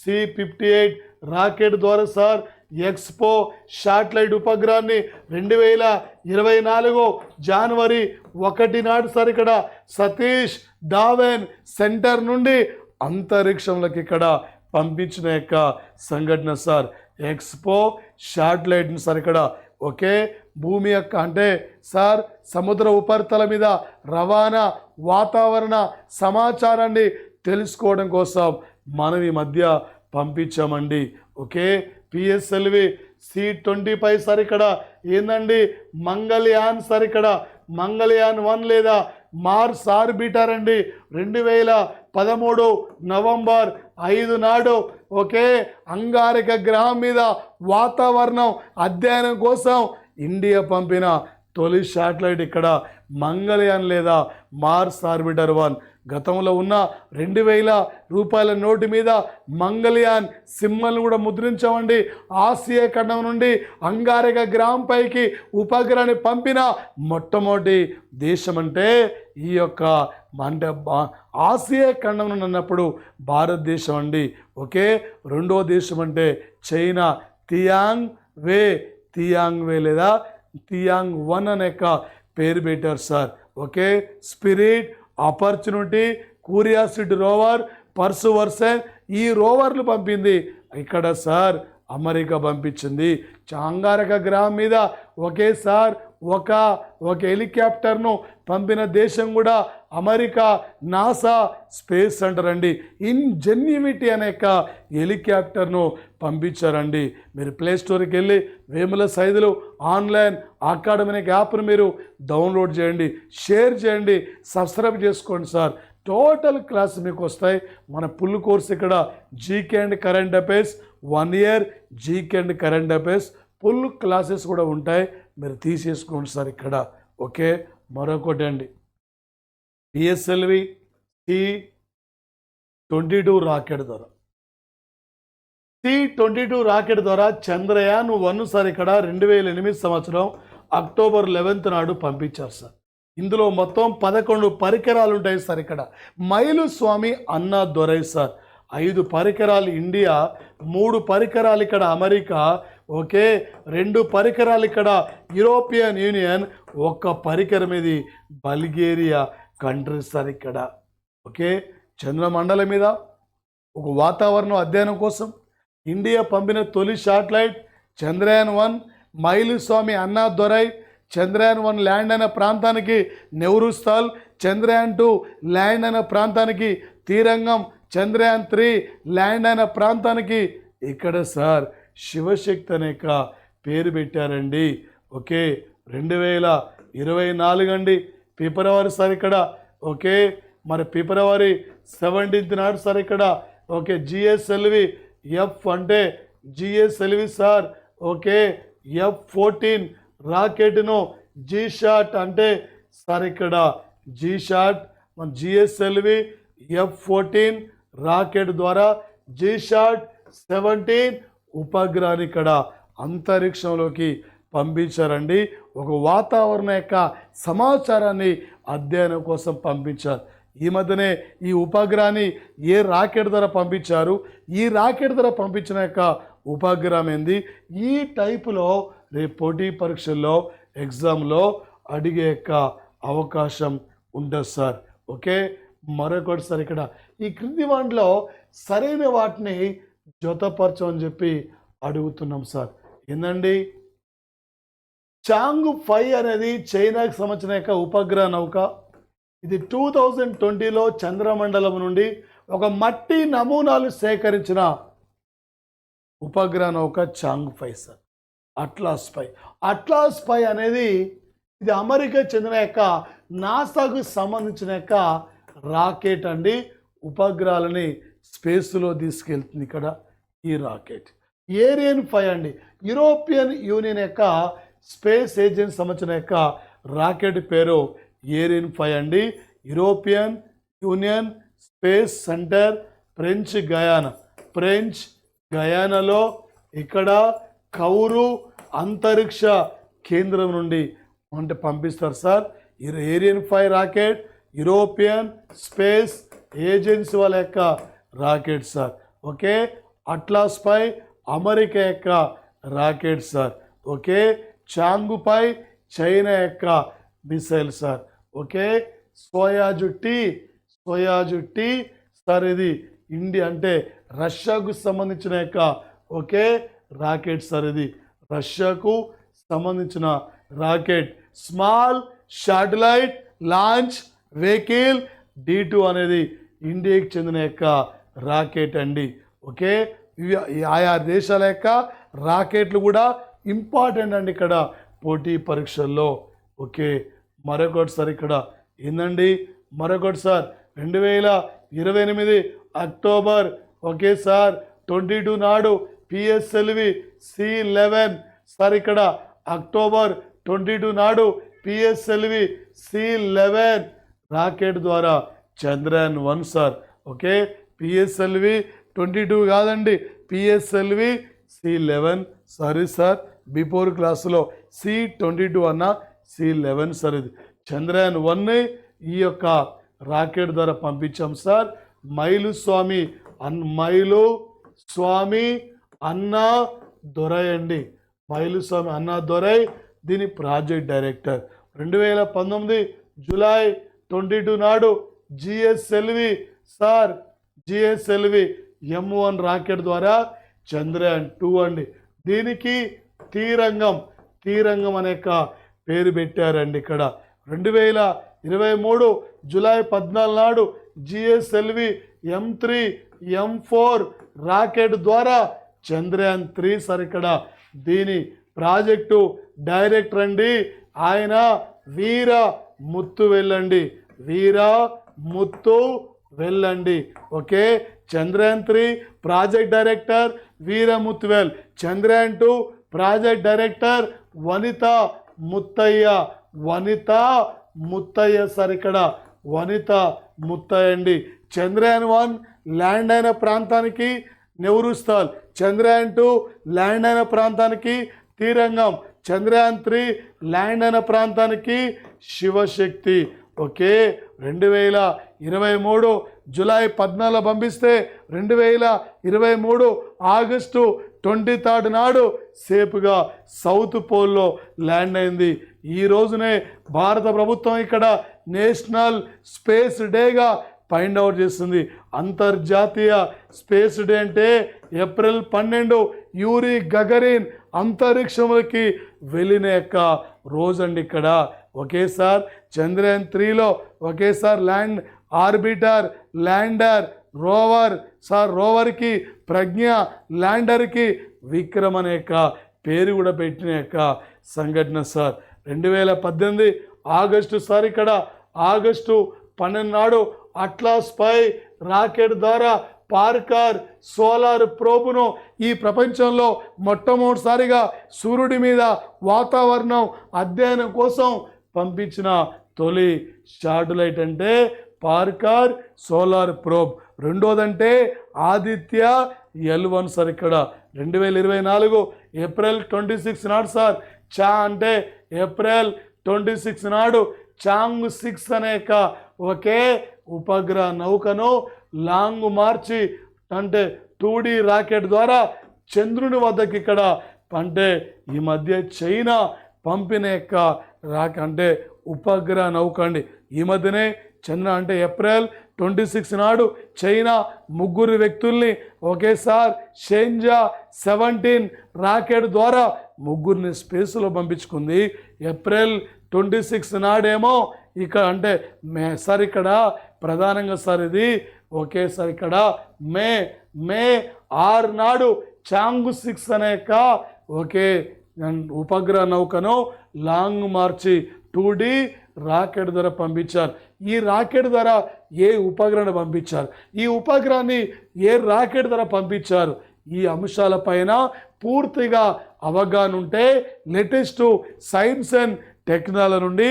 C58 రాకెట్ ద్వారా సార్ ఎక్స్పో శాటిలైట్ ఉపగ్రహాన్ని 2024 జనవరి 1 నాడు సార్ ఇక్కడ సతీష్ ధావన్ సెంటర్ నుండి అంతరిక్షంలోకి ఇక్కడ పంపించిన యొక్క సంఘటన సార్. ఎక్స్పో శాటిలైట్ని సార్ ఇక్కడ భూమి యొక్క అంటే సార్ సముద్ర ఉపరితల మీద రవాణా వాతావరణ సమాచారాన్ని తెలుసుకోవడం కోసం మనం ఈ మధ్య పంపించామండి. PSLV C25 సార్ ఇక్కడ ఏందండి? మంగళయాన్ సార్. ఇక్కడ మంగళయాన్ 1 లేదా మార్స్ ఆర్బిటర్ అండి. 2013 నవంబర్ 5 నాడు అంగారక గ్రహం మీద వాతావరణం అధ్యయనం కోసం ఇండియా పంపిన తొలి శాటిలైట్ ఇక్కడ మంగళయాన్ లేదా మార్స్ ఆర్బిటర్ 1. గతంలో ఉన్న 2000 రూపాయల నోటు మీద మంగళయాన్ సింబల్ని కూడా ముద్రించామండి. ఆసియా ఖండం నుండి అంగారక గ్రహం పైకి ఉపగ్రహాన్ని పంపిన మొట్టమొదటి దేశం అంటే ఈ యొక్క అంటే ఆసియా ఖండం నుండి అన్నప్పుడు భారతదేశం అండి. రెండో దేశం అంటే చైనా, టియాంగ్ వే లేదా టియాంగ్ 1 అనే పేరు పెట్టారు sir. Spirit, Opportunity, Curiosity rover, Perseverance ఈ రోవర్లు పంపింది ఇక్కడ సార్ అమెరికా పంపించింది. అంగారక గ్రహం మీద ఒకేసారి ఒక హెలికాప్టర్ను పంపిన దేశం కూడా అమెరికా, నాసా స్పేస్ సెంటర్ అండి. ఇంజెన్యూటీ అనే హెలికాప్టర్ను పంపించారండి. మీరు ప్లే స్టోర్కి వెళ్ళి వేముల సైదులు ఆన్లైన్ అకాడమీ అనే యాప్ను మీరు డౌన్లోడ్ చేయండి, షేర్ చేయండి, సబ్స్క్రైబ్ చేసుకోండి సార్. టోటల్ క్లాస్ మీకు వస్తాయి. మన ఫుల్ కోర్స్ ఇక్కడ GK and current affairs 1 year GK and current affairs full classes కూడా ఉంటాయి. మీరు తీసేసుకోండి సార్ ఇక్కడ. మరొకటి అండి, PSLV C22 రాకెట్ ద్వారా C22 రాకెట్ ద్వారా చంద్రయాన్ 1 సార్ ఇక్కడ 2008 సంవత్సరం అక్టోబర్ 11 నాడు పంపించారు సార్. ఇందులో మొత్తం 11 పరికరాలు ఉంటాయి సార్. ఇక్కడ మైలుస్వామి అన్నాదురై సార్ 5 పరికరాలు ఇండియా, 3 పరికరాలు ఇక్కడ అమెరికా, 2 పరికరాలు ఇక్కడ యూరోపియన్ యూనియన్, 1 పరికరం ఇది బల్గేరియా కంట్రీ సార్. ఇక్కడ చంద్రమండలం మీద ఒక వాతావరణం అధ్యయనం కోసం ఇండియా పంపిన తొలి శాటిలైట్ చంద్రయాన్ 1. మైలుస్వామి అన్నాదురై చంద్రయాన్ 1 ల్యాండ్ అయిన ప్రాంతానికి నెహ్రూ స్థల్, చంద్రయాన్ 2 ల్యాండ్ అయిన ప్రాంతానికి తీరంగం, చంద్రయాన్ 3 ల్యాండ్ అయిన ప్రాంతానికి ఇక్కడ సార్ శివశక్తి అనే పేరు పెట్టారండి. 2024 అండి ఫిబ్రవరి సార్ ఇక్కడ. మరి ఫిబ్రవరి 17 నాడు సార్ ఇక్కడ GSLV F అంటే GSLV సార్ F-14 రాకెట్ను జీషాట్ అంటే సార్ ఇక్కడ జీషాట్ మన GSLV F-14 రాకెట్ ద్వారా జీషాట్ 17 ఉపగ్రహాన్ని ఇక్కడ అంతరిక్షంలోకి పంపించారండి. ఒక వాతావరణ యొక్క సమాచారాన్ని అధ్యయనం కోసం పంపించారు. ఈ మధ్యనే ఈ ఉపగ్రహాన్ని ఏ రాకెట్ ద్వారా పంపించారు, ఈ రాకెట్ ద్వారా పంపించిన యొక్క ఉపగ్రహం ఏంది? ఈ టైపులో రేపు పోటీ పరీక్షల్లో ఎగ్జామ్లో అడిగే యొక్క అవకాశం ఉంటుంది సార్. ఓకే, మరొకటి సార్ ఇక్కడ ఈ క్రింది వాటిలో సరైన వాటిని జతపరచమని చెప్పి అడుగుతున్నాం సార్. ఏందండి, చాంగ్ 5 అనేది చైనాకు సంబంధించిన యొక్క ఉపగ్రహ నౌక. ఇది 2020లో చంద్రమండలం నుండి ఒక మట్టి నమూనాలు సేకరించిన ఉపగ్రహ నౌక చాంగ్ 5 సార్. అట్లాస్ 5 అనేది ఇది అమెరికా చెందిన యొక్క నాసాకు సంబంధించిన యొక్క రాకెట్ అండి. ఉపగ్రహాలని స్పేస్లో తీసుకెళ్తుంది ఇక్కడ ఈ రాకెట్. ఏరియన్ 5 అండి, యూరోపియన్ యూనియన్ యొక్క స్పేస్ ఏజెన్సీ సంబంధించిన యొక్క రాకెట్ పేరు ఏరియన్ 5 అండి. European Union space centre French గయానాలో ఇక్కడ కౌరు అంతరిక్ష కేంద్రం నుండి అంటే పంపిస్తారు sir. Ariane 5 rocket European space agency వాళ్ళ యొక్క rocket sir. Okay, Atlas 5 America యొక్క rocket sir. Okay, Chang 5 China యొక్క missile sir. Okay, Soyuz T sir, ఇది ఇండియా అంటే రష్యాకు సంబంధించిన యొక్క ఓకే రాకెట్ సార్. ఇది రష్యాకు సంబంధించిన rocket. Small satellite launch vehicle D2 అనేది ఇండియాకి చెందిన యొక్క రాకెట్ అండి. ఓకే, ఆయా దేశాల యొక్క రాకెట్లు కూడా ఇంపార్టెంట్ అండి ఇక్కడ పోటీ పరీక్షల్లో. ఓకే, మరొకటి సార్ ఇక్కడ ఏందండి, మరొకటి సార్ 2028 అక్టోబర్ ఓకే సార్ 22 నాడు PSLV C11 సార్. ఇక్కడ అక్టోబర్ 22 నాడు PSLV C11 రాకెట్ ద్వారా చంద్రయాన్ 1 సార్. ఓకే, PSLV 22 కాదండి, PSLV C11 sorry sir, before క్లాసులో C22 అన్న C11 సార్. ఇది చంద్రయాన్ 1 ఈ యొక్క రాకెట్ ద్వారా పంపించాం సార్. మైలు స్వామి అన్నా దొరై అండి, మైలు స్వామి అన్నా దొరై దీని ప్రాజెక్ట్ డైరెక్టర్. 2019 జూలై 22 నాడు GSLV M1 రాకెట్ ద్వారా చంద్రయాన్ 2 అండి. దీనికి తీరంగం అనే పేరు పెట్టారండి ఇక్కడ. 2023 జూలై 14 నాడు GSLV M3 M4 రాకెట్ ద్వారా చంద్రయాన్ 3 సార్. ఇక్కడ దీని ప్రాజెక్టు డైరెక్టర్ అండి ఆయన వీర ముత్తు వెళ్ళండి. Okay, Chandrayaan 3 project director Veera ముత్తువెల్. Chandrayaan 2 project director వనిత ముత్తయ్య సార్. ఇక్కడ వనిత ముత్తయ్య అండి. చంద్రయాన్ 1 ల్యాండ్ అయిన ప్రాంతానికి నెహ్రూ స్థల్, చంద్రయాన్ 2 ల్యాండ్ అయిన ప్రాంతానికి తీరంగం, చంద్రయాన్ 3 ల్యాండ్ అయిన ప్రాంతానికి శివశక్తి. ఓకే, 2023 జూలై 14 పంపిస్తే 2023 ఆగస్టు 23 నాడు సేపుగా సౌత్ పోల్లో ల్యాండ్ అయింది. ఈ రోజునే భారత ప్రభుత్వం ఇక్కడ నేషనల్ స్పేస్ డేగా ఫైండ్ అవుట్ చేస్తుంది. అంతర్జాతీయ స్పేస్ డే అంటే ఏప్రిల్ 12 యూరి గగరిన్ అంతరిక్షంలోకి వెళ్ళిన యొక్క రోజండి ఇక్కడ. ఒకేసారి చంద్రయాన్ 3లో ఒకేసారి ఆర్బిటర్, ల్యాండర్, రోవర్కి ప్రజ్ఞ, ల్యాండర్కి విక్రమ్ అనే యొక్క పేరు కూడా పెట్టిన యొక్క సంఘటన సార్. 2018 August sir. ఇక్కడ ఆగస్టు 12 నాడు అట్లాస్ 5 రాకెట్ ద్వారా పార్కర్ సోలార్ ప్రోబ్ను ఈ ప్రపంచంలో మొట్టమొదటిసారిగా సూర్యుడి మీద వాతావరణం అధ్యయనం కోసం పంపించిన తొలి శాటిలైట్ అంటే పార్కర్ సోలార్ ప్రోబ్. రెండోదంటే ఆదిత్య L1 సార్. ఇక్కడ 2024 ఏప్రిల్ 26 నాడు సార్ అంటే ఏప్రిల్ 26 నాడు చాంగ్ 6 అనే ఒకే ఉపగ్రహ నౌకను లాంగ్ మార్చి అంటే 2D రాకెట్ ద్వారా చంద్రుని వద్దకి ఇక్కడ అంటే ఈ మధ్య చైనా పంపిన యొక్క అంటే ఉపగ్రహ నౌక అండి. ఈ మధ్యనే చంద్ర అంటే ఏప్రిల్ 26 నాడు చైనా 3 వ్యక్తుల్ని ఒకేసారి షెంజా 17 రాకెట్ ద్వారా 3 స్పేస్లో పంపించుకుంది. ఏప్రిల్ 26 నాడేమో ఇక్కడ అంటే సార్ ఇక్కడ ప్రధానంగా సార్ ఇది ఒకేసారి ఇక్కడ మే 6 నాడు చాంగ్ 6 అనే ఒకే ఉపగ్రహ నౌకను లాంగ్ మార్చి 2D రాకెట్ ద్వారా పంపించారు. ఈ రాకెట్ ద్వారా ఏ ఉపగ్రహాన్ని పంపించారు, ఈ ఉపగ్రహాన్ని ఏ రాకెట్ ద్వారా పంపించారు, ఈ అంశాలపైన పూర్తిగా అవగాహన ఉంటే లేటెస్ట్ సైన్స్ అండ్ టెక్నాలజీ నుండి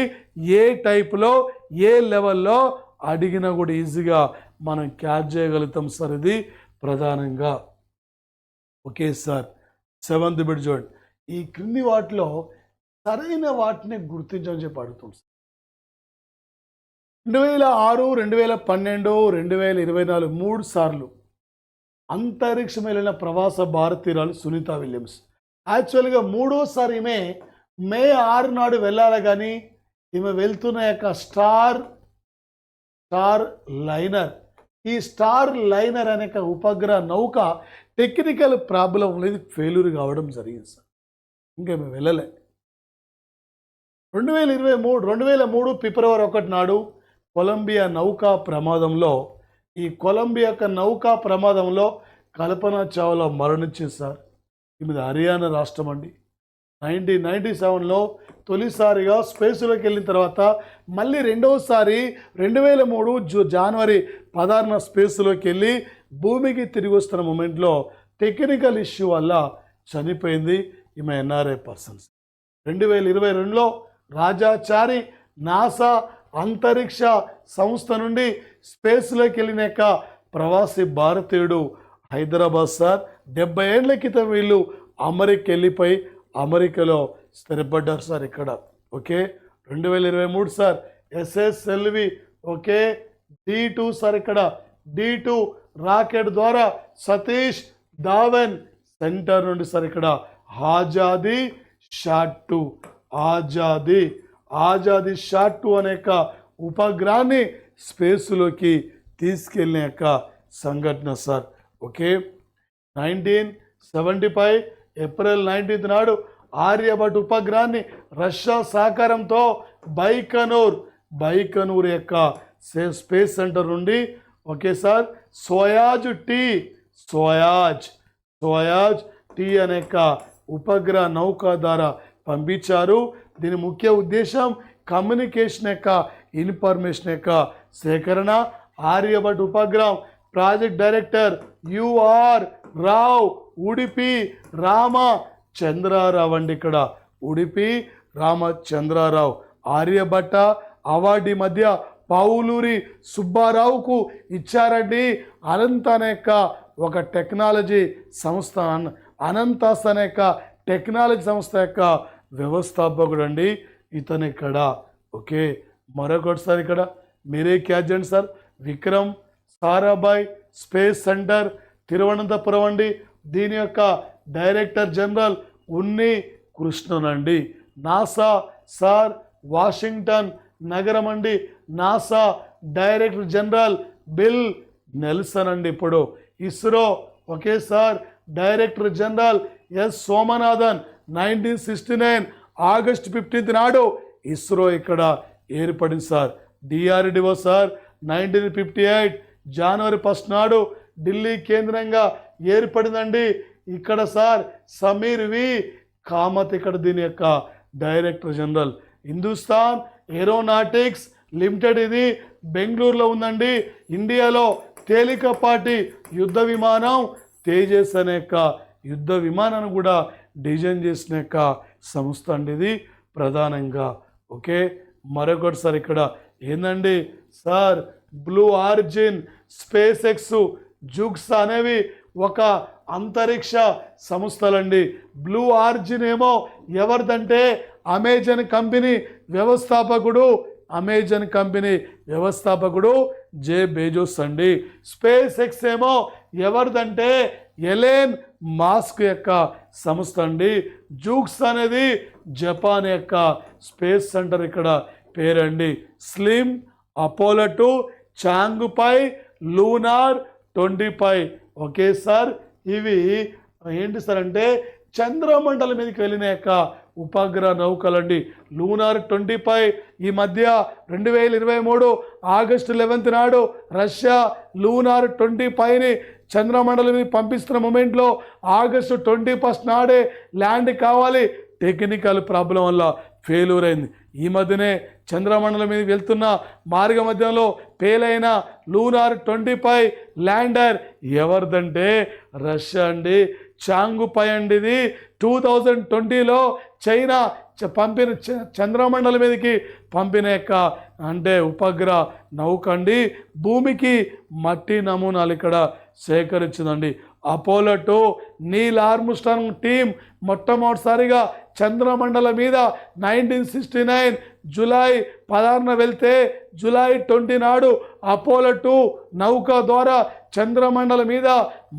ఏ టైప్లో ఏ లెవెల్లో అడిగినా కూడా ఈజీగా మనం క్యాచ్ చేయగలుగుతాం సార్. ఇది ప్రధానంగా ఓకే సార్. 7th బిట్ చూడండి. ఈ క్రింది వాటిలో సరైన వాటిని గుర్తించమని చెప్పి అడుగుతుంది. 2006, 2012, 2024 3 సార్లు అంతరిక్షం వెళ్ళిన ప్రవాస భారతీయురాలు సునీత విలియమ్స్. యాక్చువల్గా 3వసారి ఈమె మే 6 నాడు వెళ్ళాలి, కానీ ఈమె వెళ్తున్న యొక్క స్టార్ లైనర్, ఈ స్టార్ లైనర్ అనే ఉపగ్రహ నౌక టెక్నికల్ ప్రాబ్లం అనేది ఫెయిల్యూర్ కావడం జరిగింది సార్. ఇంకా ఈమె వెళ్ళలే. 2003 ఫిబ్రవరి 1 నాడు కొలంబియా నౌకా ప్రమాదంలో ఈ కొలంబియా యొక్క నౌకా ప్రమాదంలో కల్పన చావ్లా మరణించింది సార్. ఇది హర్యానా రాష్ట్రం అండి. 1997లో తొలిసారిగా స్పేస్లోకి వెళ్ళిన తర్వాత మళ్ళీ రెండవసారి 2003 జనవరి 16న స్పేస్లోకి వెళ్ళి భూమికి తిరిగి వస్తున్న మూమెంట్లో టెక్నికల్ ఇష్యూ వల్ల చనిపోయింది. ఈమె ఎన్ఆర్ఐ పర్సన్స్. 2022లో రాజాచారి నాసా అంతరిక్ష సంస్థ నుండి స్పేస్లోకి వెళ్ళిన ప్రవాసి భారతీయుడు హైదరాబాద్ సార్. 70 ఏళ్ల క్రితం వీళ్ళు అమెరికా వెళ్ళిపోయి అమెరికాలో స్థిరపడ్డారు సార్ ఇక్కడ. Okay. 2023 sir SSLV okay D2 sir ఇక్కడ D2 రాకెట్ ద్వారా సతీష్ ధావన్ సెంటర్ నుండి సార్ ఇక్కడ ఆజాదీ షాట్ 2 ఆజాదీ షాట్ 2 అనే ఉపగ్రహాన్ని స్పేస్లోకి తీసుకెళ్ళిన సంఘటన సార్. ఓకే. 1975 ఏప్రిల్ 19th నాడు ఆర్యభట్ ఉపగ్రహాన్ని రష్యా సహకారంతో బైకనూర్ యొక్క స్పేస్ సెంటర్ నుండి ఓకే సార్ సోయాజ్ టీ అనే ఉపగ్రహ నౌక ద్వారా పంపించారు. దీని ముఖ్య ఉద్దేశం కమ్యూనికేషన్ యొక్క ఇన్ఫర్మేషన్ యొక్క సేకరణ. ఆర్యభట్ ఉపగ్రహం project director UR Rao, Udupi Ramachandra Rao అండి. ఇక్కడ ఉడిపి రామచంద్రారావు. ఆర్యభట్ట అవార్డు మధ్య పావులూరి సుబ్బారావుకు ఇచ్చారండి. అనంత అనే ఒక టెక్నాలజీ సంస్థ, అనంతాస్ అనే టెక్నాలజీ సంస్థ యొక్క వ్యవస్థాపకుడు అండి ఇతను ఇక్కడ. ఓకే. మరొకటిసారి ఇక్కడ మీరే క్యాచ్ చేయండి sir. Vikram Sarabhai space centre Thiruvananthapuram అండి. దీని యొక్క డైరెక్టర్ జనరల్ ఉన్ని కృష్ణన్ అండి. నాసా సార్ వాషింగ్టన్ నగరం అండి. NASA director general bill Nelson అండి. ఇప్పుడు ISRO okay sir director general S Somanathan 1969 August 15th నాడు ఇస్రో ఇక్కడ ఏర్పడింది సార్. DRDO సార్ 1958 జనవరి 1 నాడు ఢిల్లీ కేంద్రంగా ఏర్పడిందండి. ఇక్కడ సార్ సమీర్ వి కామత్ ఇక్కడ దీని యొక్క director general. Hindustan aeronautics limited ఇది బెంగళూరులో ఉందండి. ఇండియాలో తేలికపాటి యుద్ధ విమానం తేజస్ అనే యుద్ధ విమానాన్ని కూడా డిజైన్ చేసిన సంస్థ అండి ఇది ప్రధానంగా. ఓకే. మరొకటి సార్ ఇక్కడ ఏందండి sir blue origin, space X, జుగ్స్ అనేవి ఒక అంతరిక్ష సంస్థలండి. బ్లూ ఆరిజిన్ ఏమో ఎవరిదంటే అమెజాన్ కంపెనీ వ్యవస్థాపకుడు జే బెజోస్ అండి. స్పేస్ ఎక్స్ ఏమో ఎవరిదంటే ఎలెన్ మాస్క్ యొక్క సంస్థ అండి. జూక్స్ అనేది జపాన్ యొక్క స్పేస్ సెంటర్ ఇక్కడ పేరండి. స్లిమ్ అపోలో 2 చాంగుపై లూనార్ 25. ఓకే సార్, ఇవి ఏంటి సార్ అంటే చంద్రమండలం మీదకి వెళ్ళిన యొక్క ఉపగ్రహ నౌకలండి. లూనార్ 25 ఈ మధ్య 2023 ఆగస్టు 11 నాడు రష్యా లూనార్ 25ని చంద్రమండలం మీద పంపిస్తున్న మూమెంట్లో ఆగస్టు 21 నాడే ల్యాండ్ కావాలి, టెక్నికల్ ప్రాబ్లం వల్ల ఫెయిల్యూర్ అయింది. ఈ మధ్యనే చంద్రమండలం మీద వెళ్తున్న మార్గ మధ్యంలో పేలైన లూనార్ 25 ల్యాండర్ ఎవరిదంటే రష్యా అండి, చాంగుపై అండి. ఇది 2020లో చైనా పంపిన చంద్రమండలం మీదకి పంపిన యొక్క అంటే ఉపగ్రహ నౌక అండి. భూమికి మట్టి నమూనాలు ఇక్కడ సేకరించిందండి. అపోలో 2 నీల్ ఆర్మ్స్ట్రాంగ్ టీం మొట్టమొదటిసారిగా చంద్రమండలం మీద 1969 జూలై 16న వెళ్తే జూలై 20 నాడు అపోలో 2 నౌక ద్వారా చంద్రమండలం మీద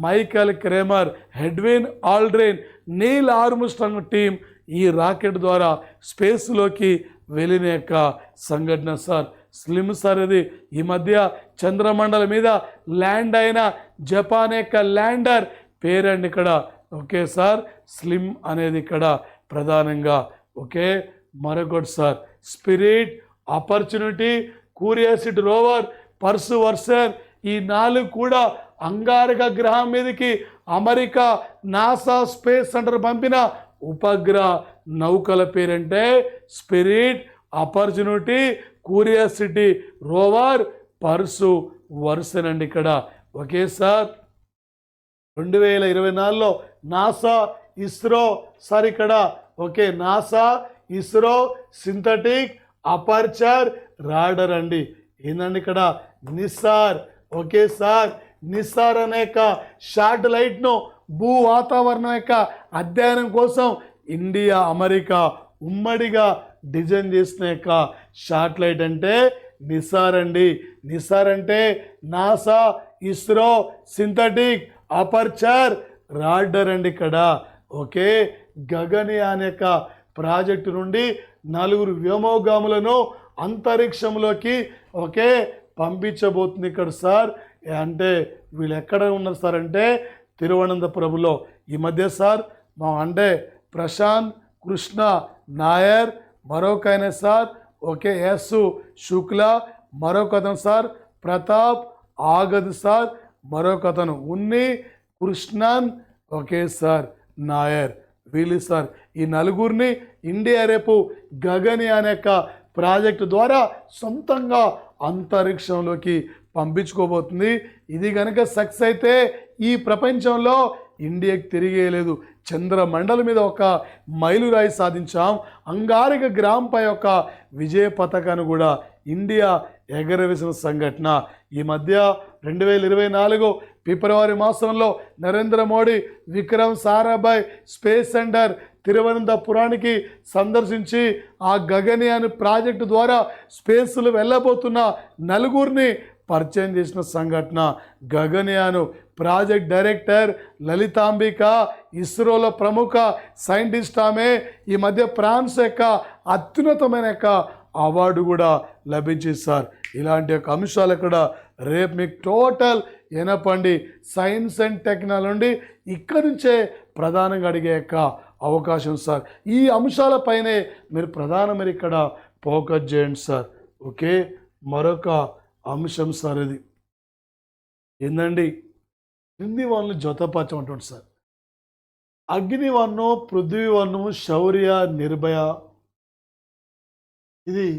Michael Kramer, Edwin Aldrin, Neel Armstrong team ఈ రాకెట్ ద్వారా స్పేస్లోకి వెళ్ళిన యొక్క సంఘటన సార్. స్లిమ్ సార్ ఇది. ఈ మధ్య చంద్రమండలం మీద ల్యాండ్ అయిన జపాన్ యొక్క ల్యాండర్ పేరండి ఇక్కడ. ఓకే సార్, స్లిమ్ అనేది ఇక్కడ ప్రధానంగా. ఓకే, మరొకటి sir Spirit, Opportunity, Curiosity rover, Perseverance ఈ 4 కూడా అంగారక గ్రహం మీదకి అమెరికా నాసా స్పేస్ సెంటర్ పంపిన ఉపగ్రహ నౌకల పేరంటే Spirit, Opportunity, Curiosity rover, Perseverance అండి ఇక్కడ. ఓకే సార్, 2024లో నాసా ఇస్రో సార్ ఇక్కడ. Okay, NASA ISRO synthetic aperture radar అండి. ఏందండి ఇక్కడ నిస్సార్. ఓకే సార్, నిస్సార్ అనేక శాటిలైట్ను భూ వాతావరణం యొక్క అధ్యయనం కోసం ఇండియా అమెరికా ఉమ్మడిగా డిజైన్ చేసిన యొక్క శాటిలైట్ అంటే నిస్సార్ అండి. నిస్సార్ అంటే NASA ISRO synthetic aperture radar అండి ఇక్కడ. ఓకే, గగనయాన్ యొక్క ప్రాజెక్టు నుండి 4 వ్యోమగాములను అంతరిక్షంలోకి ఓకే పంపించబోతుంది ఇక్కడ సార్. అంటే వీళ్ళు ఎక్కడ ఉన్నారు సార్ అంటే తిరువనంతపురంలో. ఈ మధ్య సార్ అంటే ప్రశాంత్ కృష్ణ నాయర్, మరొక ఆయన సార్ ఓకే ఎస్ శుక్లా, మరొక అతను సార్ ప్రతాప్ ఆగద్ సార్, మరొక అతను ఉన్ని కృష్ణన్ ఓకే సార్ నాయర్. వీళ్ళు సార్ ఈ 4గురిని ఇండియా రేపు గగనయాన్ యొక్క ప్రాజెక్టు ద్వారా సొంతంగా అంతరిక్షంలోకి పంపించుకోబోతుంది. ఇది కనుక సక్సెస్ అయితే ఈ ప్రపంచంలో ఇండియాకి తిరిగేయలేదు. చంద్రమండలం మీద ఒక మైలురాయి సాధించాం. అంగారక గ్రహంపై ఒక విజయ పథకాన్ని కూడా ఇండియా ఎగరవేసిన సంఘటన. ఈ మధ్య 2024 ఫిబ్రవరి మాసంలో నరేంద్ర మోడీ విక్రమ్ సారాభాయ్ స్పేస్ సెంటర్ తిరువనంతపురానికి సందర్శించి ఆ గగనయాన్ ప్రాజెక్టు ద్వారా స్పేస్లో వెళ్ళబోతున్న 4గురిని పరిచయం చేసిన సంఘటన. గగనయాన్ ప్రాజెక్ట్ డైరెక్టర్ లలితాంబిక, ఇస్రోలో ప్రముఖ సైంటిస్ట్ ఆమె. ఈ మధ్య ఫ్రాన్స్ యొక్క అత్యున్నతమైన యొక్క అవార్డు కూడా లభించింది సార్. ఇలాంటి యొక్క అంశాలు ఇక్కడ రేపు మీకు టోటల్ ఎనపండి సైన్స్ అండ్ టెక్నాలజీ నుండి ఇక్కడి నుంచే ప్రధానంగా అడిగే యొక్క అవకాశం సార్. ఈ అంశాలపైనే మీరు ప్రధానమైన ఇక్కడ ఫోకస్ చేయండి సార్. ఓకే, మరొక అంశం సార్ ఇది ఏందండి క్రింది వాళ్ళు జతపరచమంటుంది సార్. అగ్నివర్ణం, పృథ్వీవర్ణం, శౌర్య, నిర్భయ ఇది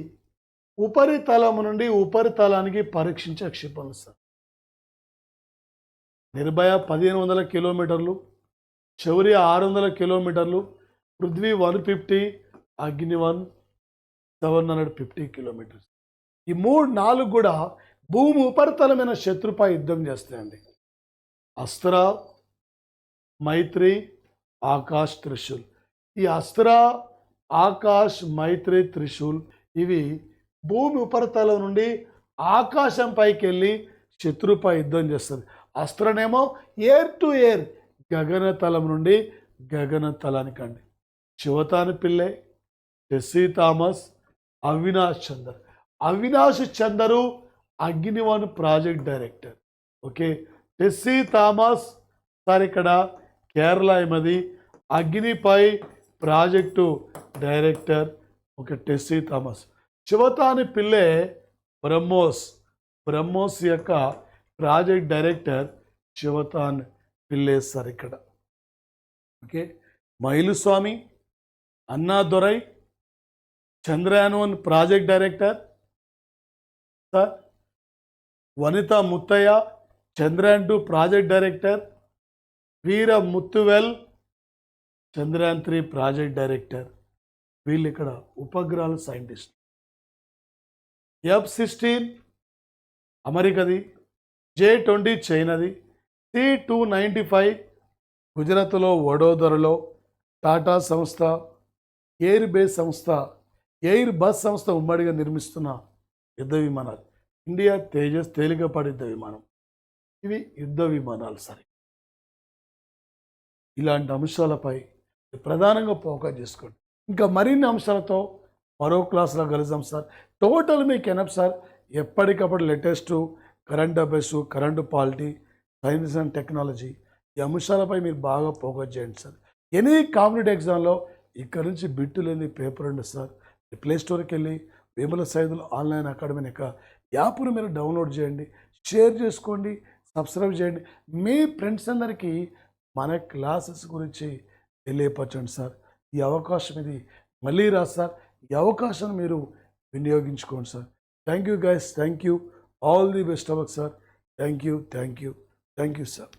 ఉపరితలం నుండి ఉపరితలానికి పరీక్షించే క్షిపణులు సార్. నిర్భయ 1500 కిలోమీటర్లు, శౌర్య 600 కిలోమీటర్లు, పృథ్వీ 150, అగ్నివన్ 750 కిలోమీటర్స్. ఈ 3-4 కూడా భూమి ఉపరితలమైన శత్రుపై యుద్ధం చేస్తాయండి. అస్త్ర, మైత్రి, ఆకాష్, త్రిశూల్. ఈ అస్త్ర, ఆకాష్, మైత్రి, త్రిశూల్ ఇవి భూమి ఉపరితలం నుండి ఆకాశం పైకి వెళ్ళి శత్రుపై యుద్ధం చేస్తుంది. అస్త్రనేమో ఎయిర్ టు ఎయిర్ గగనతలం నుండి గగనతలానికండి. శివతాని పిల్లై, టెస్సీ థామస్, అవినాష్ చందర్ అవినాష్ చందరు అగ్నివన్ project director. Okay, Tessy Thomas sir ఇక్కడ కేరళ ఏమది అగ్నిపై project director. Okay, Tessy Thomas. Sivathanu Pillai BrahMos యొక్క project director Sivathanu Pillai sir ఇక్కడ. Okay, Mylswamy Annadurai Chandrayaan one project director sir. Vanitha Muthayya Chandrayaan two project director. Veera Muthuvel Chandrayaan three project director. వీళ్ళు ఇక్కడ ఉపగ్రహాల సైంటిస్ట్. F-16 అమెరికాది, J-20 చైనాది, C-295 గుజరాత్లో వడోదరలో టాటా సంస్థ, ఎయిర్ బస్ సంస్థ ఉమ్మడిగా నిర్మిస్తున్న యుద్ధ విమానాలు. ఇండియా తేజస్ తేలికపాటి యుద్ధ విమానం. ఇవి యుద్ధ విమానాలు సరే. ఇలాంటి అంశాలపై ప్రధానంగా ఫోకస్ చేసుకోండి. ఇంకా మరిన్ని అంశాలతో మరో క్లాస్లో కలుద్దాం సార్. టోటల్ మీకు ఎనఫ్ సార్. ఎప్పటికప్పుడు latest current affairs, current polity, science and technology, ఈ అంశాలపై మీరు బాగా ఫోకస్ చేయండి సార్. ఎనీ కాంపిటేటివ్ ఎగ్జామ్లో ఇక్కడ నుంచి బిట్టు లేని పేపర్ ఉంది సార్. ప్లే స్టోర్కి వెళ్ళి వేముల సైదులు ఆన్లైన్ అకాడమీ యొక్క యాప్ను మీరు డౌన్లోడ్ చేయండి, షేర్ చేసుకోండి, సబ్స్క్రైబ్ చేయండి. మీ ఫ్రెండ్స్ అందరికీ మన క్లాసెస్ గురించి తెలియపరచండి సార్. ఈ అవకాశం ఇది మళ్ళీ రాదు సార్. ఈ అవకాశాన్ని మీరు వినియోగించుకోండి sir. Thank you guys, thank you, all the best of luck sir. Thank you sir.